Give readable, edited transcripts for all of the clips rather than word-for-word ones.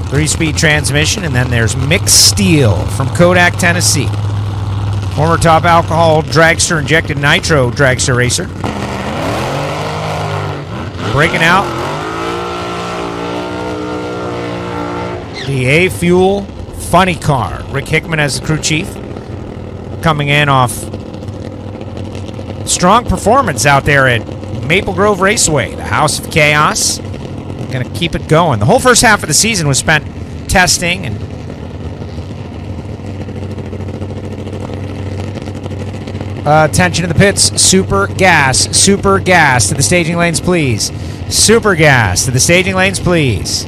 3-speed transmission. And then there's Mick Steele from Kodak, Tennessee. Former top alcohol dragster, injected nitro dragster racer. Breaking out the A-Fuel funny car. Rick Hickman as the crew chief. Coming in off strong performance out there at Maple Grove Raceway, the House of Chaos. Going to keep it going. The whole first half of the season was spent testing and attention to the pits. Super gas to the staging lanes, please. Super gas to the staging lanes, please.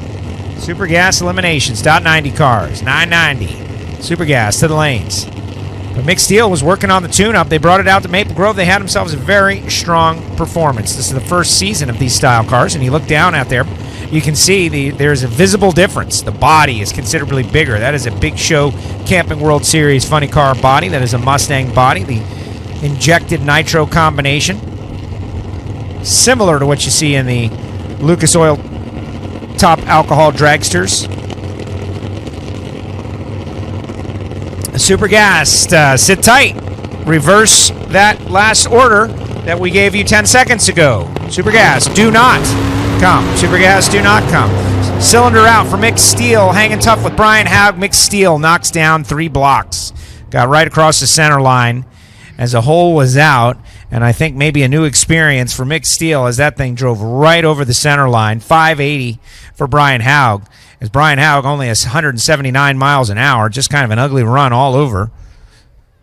Super gas eliminations. .90 cars. 990. Super gas to the lanes. But Mick Steele was working on the tune-up. They brought it out to Maple Grove. They had themselves a very strong performance. This is the first season of these style cars, and you look down out there, you can see there's a visible difference. The body is considerably bigger. That is a Big Show Camping World Series funny car body. That is a Mustang body. The injected nitro combination, similar to what you see in the Lucas Oil top alcohol dragsters. Super gassed. Sit tight. Reverse that last order that we gave you 10 seconds ago. Super gas, do not come. Super gas, do not come. Cylinder out for Mick Steele, hanging tough with Brian Hough. Mick Steele knocks down 3 blocks. Got right across the center line as a hole was out, and I think maybe a new experience for Mick Steele as that thing drove right over the center line. 580 for Brian Hough, as Brian Hough only has 179 miles an hour, just kind of an ugly run all over.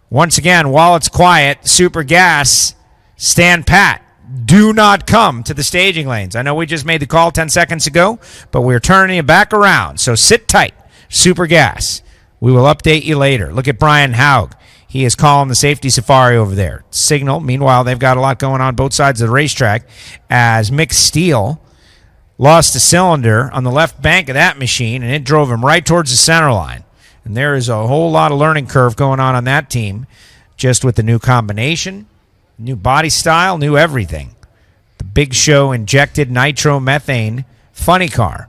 Once again, while it's quiet, super gas, stand pat. Do not come to the staging lanes. I know we just made the call 10 seconds ago, but we're turning it back around, so sit tight. Super gas. We will update you later. Look at Brian Hough. He is calling the safety safari over there. Signal. Meanwhile, they've got a lot going on both sides of the racetrack as Mick Steele lost a cylinder on the left bank of that machine, and it drove him right towards the center line. And there is a whole lot of learning curve going on that team, just with the new combination, new body style, new everything. The Big Show injected nitromethane funny car.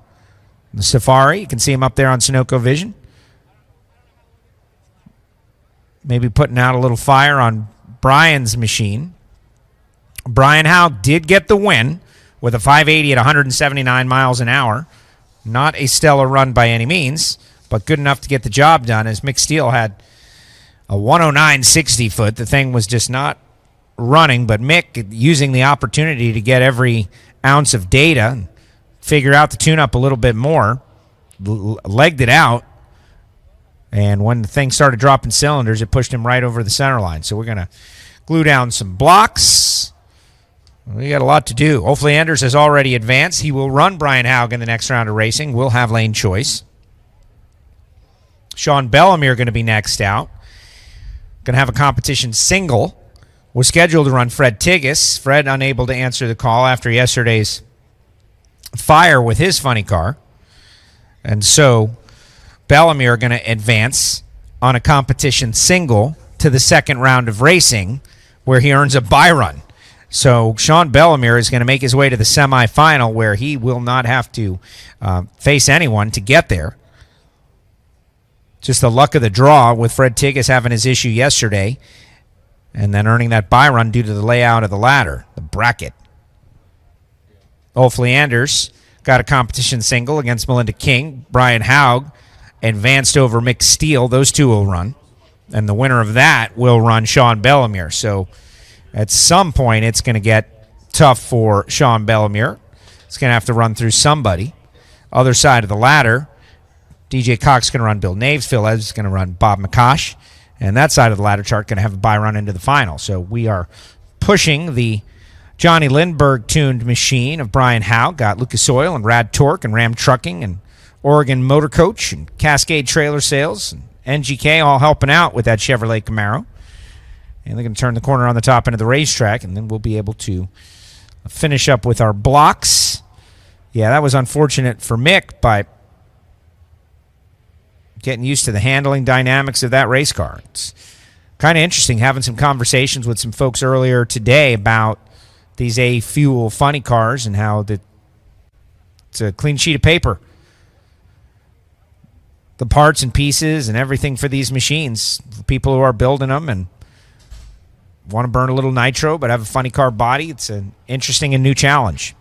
The Safari, you can see him up there on Sunoco Vision. Maybe putting out a little fire on Brian's machine. Brian Hough did get the win with a 580 at 179 miles an hour. Not a stellar run by any means, but good enough to get the job done, as Mick Steele had a 109.60 foot. The thing was just not running, but Mick, using the opportunity to get every ounce of data and figure out the tune-up a little bit more, legged it out. And when the thing started dropping cylinders, it pushed him right over the center line. So we're going to glue down some blocks. We got a lot to do. Hopefully Anders has already advanced. He will run Brian Hough in the next round of racing. We'll have lane choice. Sean Bellemere going to be next out. Going to have a competition single. We're scheduled to run Fred Tigas. Fred unable to answer the call after yesterday's fire with his funny car. And so Bellemere going to advance on a competition single to the second round of racing, where he earns a bye run. So Sean Bellemere is going to make his way to the semifinal, where he will not have to face anyone to get there. Just the luck of the draw with Fred Tigas having his issue yesterday and then earning that bye run due to the layout of the ladder, the bracket. Hopefully Anders got a competition single against Melinda King. Brian Hough advanced over Mick Steele. Those two will run. And the winner of that will run Sean Bellemere. So at some point, it's going to get tough for Sean Bellemere. It's going to have to run through somebody. Other side of the ladder, DJ Cox is going to run Bill Naves. Phil Evans is going to run Bob McCosh. And that side of the ladder chart going to have a bye run into the final. So we are pushing the Johnny Lindbergh-tuned machine of Brian Hough. Got Lucas Oil and Rad Torque and Ram Trucking and Oregon Motor Coach and Cascade Trailer Sales and NGK all helping out with that Chevrolet Camaro. And they're going to turn the corner on the top end of the racetrack, and then we'll be able to finish up with our blocks. Yeah, that was unfortunate for Mick by getting used to the handling dynamics of that race car. It's kind of interesting having some conversations with some folks earlier today about these A-Fuel funny cars and how it's a clean sheet of paper. the parts and pieces and everything for these machines. For people who are building them and want to burn a little nitro but have a funny car body, it's an interesting and new challenge.